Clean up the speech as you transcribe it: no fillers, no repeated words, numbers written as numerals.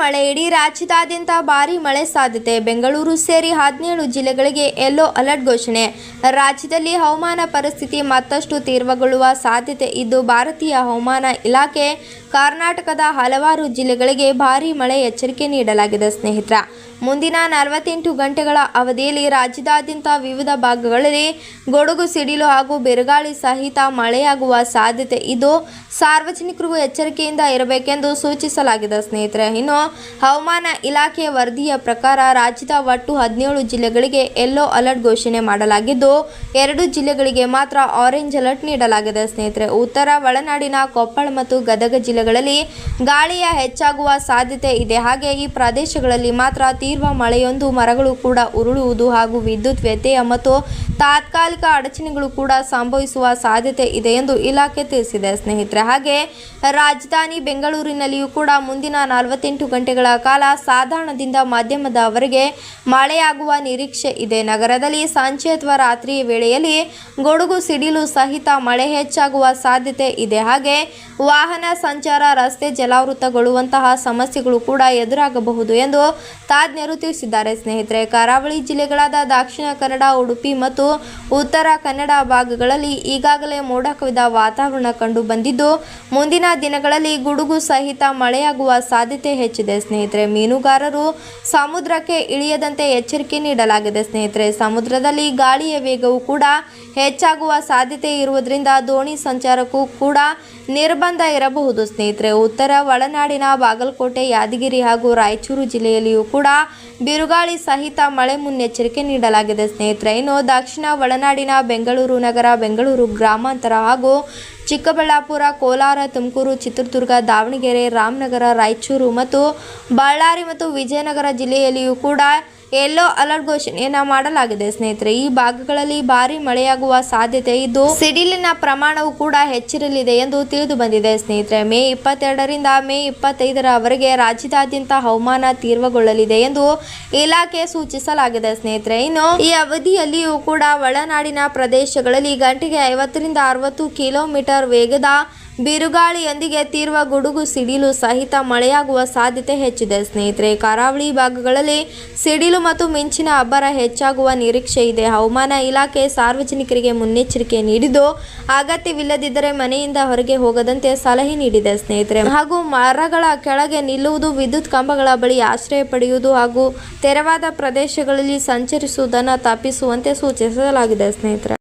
ಮಳೆ. ಇಡೀ ರಾಜ್ಯದಾದ್ಯಂತ ಭಾರೀ ಮಳೆ ಸಾಧ್ಯತೆ. ಬೆಂಗಳೂರು ಸೇರಿ 17 ಜಿಲ್ಲೆಗಳಿಗೆ ಯೆಲ್ಲೋ ಅಲರ್ಟ್ ಘೋಷಣೆ. ರಾಜ್ಯದಲ್ಲಿ ಹವಾಮಾನ ಪರಿಸ್ಥಿತಿ ಮತ್ತಷ್ಟು ತೀವ್ರಗೊಳ್ಳುವ ಸಾಧ್ಯತೆ ಇದ್ದು, ಭಾರತೀಯ ಹವಾಮಾನ ಇಲಾಖೆ ಕರ್ನಾಟಕದ ಹಲವಾರು ಜಿಲ್ಲೆಗಳಿಗೆ ಭಾರೀ ಮಳೆ ಎಚ್ಚರಿಕೆ ನೀಡಲಾಗಿದೆ. ಸ್ನೇಹಿತರ, ಮುಂದಿನ 48 ಗಂಟೆಗಳ ಅವಧಿಯಲ್ಲಿ ರಾಜ್ಯದಾದ್ಯಂತ ವಿವಿಧ ಭಾಗಗಳಲ್ಲಿ ಗುಡುಗು ಸಿಡಿಲು ಹಾಗೂ ಬಿರುಗಾಳಿ ಸಹಿತ ಮಳೆಯಾಗುವ ಸಾಧ್ಯತೆ ಇದ್ದು, ಸಾರ್ವಜನಿಕರು ಎಚ್ಚರಿಕೆಯಿಂದ ಇರಬೇಕೆಂದು ಸೂಚಿಸಲಾಗಿದೆ. ಸ್ನೇಹಿತರೆ, ಇನ್ನು ಹವಾಮಾನ ಇಲಾಖೆಯ ವರದಿಯ ಪ್ರಕಾರ ರಾಜ್ಯದ ಒಟ್ಟು 17 ಜಿಲ್ಲೆಗಳಿಗೆ ಯೆಲ್ಲೋ ಅಲರ್ಟ್ ಘೋಷಣೆ ಮಾಡಲಾಗಿದ್ದು, 2 ಜಿಲ್ಲೆಗಳಿಗೆ ಮಾತ್ರ ಆರೆಂಜ್ ಅಲರ್ಟ್ ನೀಡಲಾಗಿದೆ. ಸ್ನೇಹಿತರೆ, ಉತ್ತರ ಒಳನಾಡಿನ ಕೊಪ್ಪಳ ಮತ್ತು ಗದಗ ಜಿಲ್ಲೆಗಳಲ್ಲಿ ಗಾಳಿಯ ಹೆಚ್ಚಾಗುವ ಸಾಧ್ಯತೆ ಇದೆ. ಹಾಗೆ ಈ ಪ್ರದೇಶಗಳಲ್ಲಿ ಮಾತ್ರ ತೀವ್ರ ಮಳೆಯೊಂದು, ಮರಗಳು ಕೂಡ ಉರುಳುವುದು ಹಾಗೂ ವಿದ್ಯುತ್ ವ್ಯತ್ಯಯ ಮತ್ತು ತಾತ್ಕಾಲಿಕ ಅಡಚಣೆಗಳು ಕೂಡ ಸಂಭವಿಸುವ ಸಾಧ್ಯತೆ ಇದೆ ಎಂದು ಇಲಾಖೆ ತಿಳಿಸಿದೆ. ಸ್ನೇಹಿತರೆ, ಹಾಗೆ ರಾಜಧಾನಿ ಬೆಂಗಳೂರಿನಲ್ಲಿಯೂ ಕೂಡ ಮುಂದಿನ 48 ಗಂಟೆಗಳ ಕಾಲ ಸಾಧಾರಣದಿಂದ ಮಧ್ಯಮದವರೆಗೆ ಮಳೆಯಾಗುವ ನಿರೀಕ್ಷೆ ಇದೆ. ನಗರದಲ್ಲಿ ಸಂಜೆ ಅಥವಾ ರಾತ್ರಿಯ ವೇಳೆಯಲ್ಲಿ ಗುಡುಗು ಸಿಡಿಲು ಸಹಿತ ಮಳೆ ಹೆಚ್ಚಾಗುವ ಸಾಧ್ಯತೆ ಇದೆ. ಹಾಗೆ ವಾಹನ ಸಂಚಾರ, ರಸ್ತೆ ಜಲಾವೃತಗೊಳ್ಳುವಂತಹ ಸಮಸ್ಯೆಗಳು ಕೂಡ ಎದುರಾಗಬಹುದು ಎಂದು ತಜ್ಞರು ತಿಳಿಸಿದ್ದಾರೆ. ಸ್ನೇಹಿತರೆ, ಕರಾವಳಿ ಜಿಲ್ಲೆಗಳಾದ ದಕ್ಷಿಣ ಕನ್ನಡ, ಉಡುಪಿ ಮತ್ತು ಉತ್ತರ ಕನ್ನಡ ಭಾಗಗಳಲ್ಲಿ ಈಗಾಗಲೇ ಮೋಡ ಕವಿದ ವಾತಾವರಣ ಕಂಡು ಬಂದಿದ್ದು, ಮುಂದಿನ ದಿನಗಳಲ್ಲಿ ಗುಡುಗು ಸಹಿತ ಮಳೆಯಾಗುವ ಸಾಧ್ಯತೆ ಹೆಚ್ಚಿದೆ. ಸ್ನೇಹಿತರೆ, ಮೀನುಗಾರರು ಸಮುದ್ರಕ್ಕೆ ಇಳಿಯದಂತೆ ಎಚ್ಚರಿಕೆ ನೀಡಲಾಗಿದೆ. ಸ್ನೇಹಿತರೆ, ಸಮುದ್ರದಲ್ಲಿ ಗಾಳಿಯ ವೇಗವು ಕೂಡ ಹೆಚ್ಚಾಗುವ ಸಾಧ್ಯತೆ ಇರುವುದರಿಂದ ದೋಣಿ ಸಂಚಾರಕ್ಕೂ ಕೂಡ ನಿರ್ಬಂಧ ಇರಬಹುದು. ಸ್ನೇಹಿತರೆ, ಉತ್ತರ ಒಳನಾಡಿನ ಬಾಗಲಕೋಟೆ, ಯಾದಗಿರಿ ಹಾಗೂ ರಾಯಚೂರು ಜಿಲ್ಲೆಯಲ್ಲಿಯೂ ಕೂಡ ಬಿರುಗಾಳಿ ಸಹಿತ ಮಳೆ ಮುನ್ನೆಚ್ಚರಿಕೆ ನೀಡಲಾಗಿದೆ. ಸ್ನೇಹಿತರೆ, ಇನ್ನು ದಕ್ಷಿಣ ಒಳನಾಡಿನ ಬೆಂಗಳೂರು ನಗರ, ಬೆಂಗಳೂರು ಗ್ರಾಮಾಂತರ ಹಾಗೂ ಚಿಕ್ಕಬಳ್ಳಾಪುರ, ಕೋಲಾರ, ತುಮಕೂರು, ಚಿತ್ರದುರ್ಗ, ದಾವಣಗೆರೆ, ರಾಮನಗರ, ರಾಯಚೂರು ಮತ್ತು ಬಳ್ಳಾರಿ ಮತ್ತು ವಿಜಯನಗರ ಜಿಲ್ಲೆಯಲ್ಲಿಯೂ ಕೂಡ ಯೆಲ್ಲೋ ಅಲರ್ಟ್ ಘೋಷಣೆಯನ್ನ ಮಾಡಲಾಗಿದೆ. ಸ್ನೇಹಿತರೆ, ಈ ಭಾಗಗಳಲ್ಲಿ ಭಾರೀ ಮಳೆಯಾಗುವ ಸಾಧ್ಯತೆ ಇದ್ದು, ಸಿಡಿಲಿನ ಪ್ರಮಾಣವು ಕೂಡ ಹೆಚ್ಚಿರಲಿದೆ ಎಂದು ತಿಳಿದು ಬಂದಿದೆ. ಸ್ನೇಹಿತರೆ, ಮೇ 22ರಿಂದ ಮೇ 25ರವರೆಗೆ ರಾಜ್ಯದಾದ್ಯಂತ ಹವಾಮಾನ ತೀವ್ರಗೊಳ್ಳಲಿದೆ ಎಂದು ಇಲಾಖೆ ಸೂಚಿಸಲಾಗಿದೆ. ಸ್ನೇಹಿತರೆ, ಇನ್ನು ಈ ಅವಧಿಯಲ್ಲಿಯೂ ಕೂಡ ಒಳನಾಡಿನ ಪ್ರದೇಶಗಳಲ್ಲಿ ಗಂಟೆಗೆ 50ರಿಂದ 60 ಕಿಲೋಮೀಟರ್ ವೇಗದ ಬಿರುಗಾಳಿಯೊಂದಿಗೆ ತೀವ್ರ ಗುಡುಗು ಸಿಡಿಲು ಸಹಿತ ಮಳೆಯಾಗುವ ಸಾಧ್ಯತೆ ಹೆಚ್ಚಿದೆ. ಸ್ನೇಹಿತರೆ, ಕರಾವಳಿ ಭಾಗಗಳಲ್ಲಿ ಸಿಡಿಲು ಮತ್ತು ಮಿಂಚಿನ ಅಬ್ಬರ ಹೆಚ್ಚಾಗುವ ನಿರೀಕ್ಷೆ ಇದೆ. ಹವಾಮಾನ ಇಲಾಖೆ ಸಾರ್ವಜನಿಕರಿಗೆ ಮುನ್ನೆಚ್ಚರಿಕೆ ನೀಡಿದ್ದು, ಅಗತ್ಯವಿಲ್ಲದಿದ್ದರೆ ಮನೆಯಿಂದ ಹೊರಗೆ ಹೋಗದಂತೆ ಸಲಹೆ ನೀಡಿದೆ. ಸ್ನೇಹಿತರೆ, ಹಾಗೂ ಮರಗಳ ಕೆಳಗೆ ನಿಲ್ಲುವುದು, ವಿದ್ಯುತ್ ಕಂಬಗಳ ಬಳಿ ಆಶ್ರಯ ಪಡೆಯುವುದು ಹಾಗೂ ತೆರವಾದ ಪ್ರದೇಶಗಳಲ್ಲಿ ಸಂಚರಿಸುವುದನ್ನು ತಪ್ಪಿಸುವಂತೆ ಸೂಚಿಸಲಾಗಿದೆ. ಸ್ನೇಹಿತರೆ.